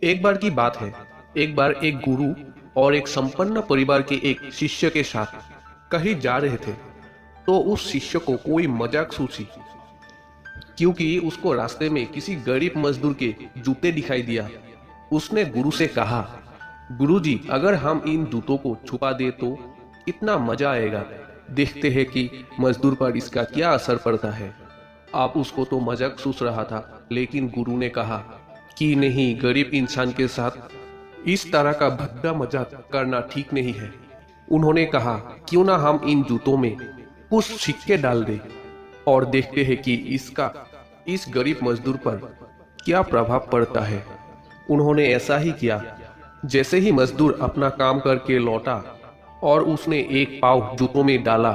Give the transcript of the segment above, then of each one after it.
एक बार की बात है। एक बार एक गुरु और एक संपन्न परिवार के एक शिष्य के साथ कहीं जा रहे थे। तो उस शिष्य को कोई मजाक सूझी, क्योंकि उसको रास्ते में किसी गरीब मजदूर के जूते दिखाई दिया। उसने गुरु से कहा, गुरुजी, अगर हम इन जूतों को छुपा दे तो कितना मजा आएगा। देखते हैं कि मजदूर पर इसका क्या असर पड़ता है। आप उसको तो मजाक सूझ रहा था, लेकिन गुरु ने कहा कि नहीं, गरीब इंसान के साथ इस तरह का भद्दा मजाक करना ठीक नहीं है। उन्होंने कहा, क्यों ना हम इन जूतों में कुछ सिक्के डाल दें और देखते हैं कि इसका इस गरीब मजदूर पर क्या प्रभाव पड़ता है। उन्होंने ऐसा ही किया। जैसे ही मजदूर अपना काम करके लौटा और उसने एक पाँव जूतों में डाला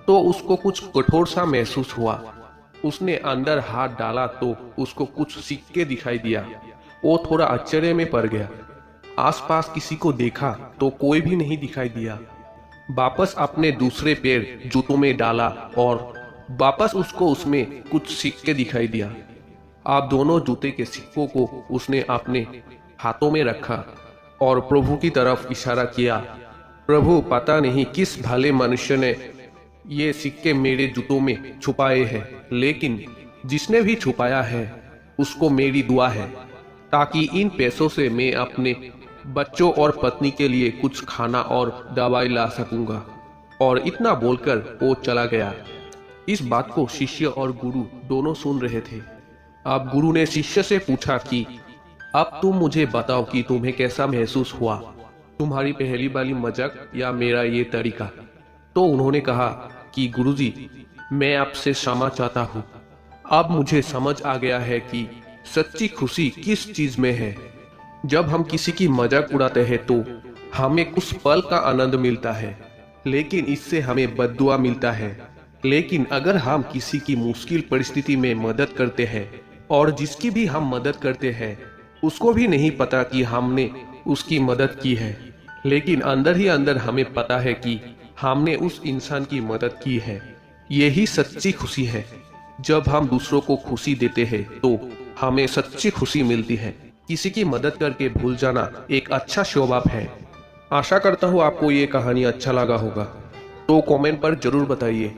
तो उसको कुछ कठोर सा महसूस हुआ। उसने अंदर हाथ डाला तो उसको कुछ सिक्के दिखाई दिया। वो थोड़ा आश्चर्य में पड़ गया। आसपास किसी को देखा तो कोई भी नहीं दिखाई दिया। वापस अपने दूसरे पैर जूतों में डाला और वापस उसको उसमें कुछ सिक्के दिखाई दिया। आप दोनों जूते के सिक्कों को उसने अपने हाथों में रखा और प्रभु की तरफ इशारा किया। प्रभु, पता नहीं किस भले मनुष्य ने ये सिक्के मेरे जूतों में छुपाए हैं, लेकिन जिसने भी छुपाया है उसको मेरी दुआ है, ताकि इन पैसों से मैं अपने बच्चों और पत्नी के लिए कुछ खाना और दवाई ला सकूंगा। और इतना बोलकर वो चला गया। इस बात को शिष्य और गुरु दोनों सुन रहे थे। अब गुरु ने शिष्य से पूछा कि अब तुम मुझे बताओ कि तुम्हें कैसा महसूस हुआ, तुम्हारी पहली वाली मजाक या मेरा ये तरीका। तो उन्होंने कहा कि गुरुजी, मैं आपसे क्षमा चाहता हूँ। अब मुझे समझ आ गया है कि सच्ची खुशी किस चीज में है। जब हम किसी की मजाक उड़ाते हैं तो हमें उस पल का आनंद मिलता है, लेकिन इससे हमें बद्दुआ मिलता है। लेकिन अगर हम किसी की मुश्किल परिस्थिति में मदद करते हैं और जिसकी भी हम मदद करते हैं उसको भी नहीं पता कि हमने उसकी मदद की है, लेकिन अंदर ही अंदर हमें पता है कि हमने उस इंसान की मदद की है, यही सच्ची खुशी है। जब हम दूसरों को खुशी देते हैं तो हमें सच्ची खुशी मिलती है। किसी की मदद करके भूल जाना एक अच्छा स्वभाव है। आशा करता हूँ आपको ये कहानी अच्छा लगा होगा। तो कमेंट पर जरूर बताइए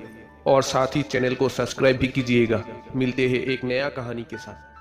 और साथ ही चैनल को सब्सक्राइब भी कीजिएगा। मिलते हैं एक नया कहानी के साथ।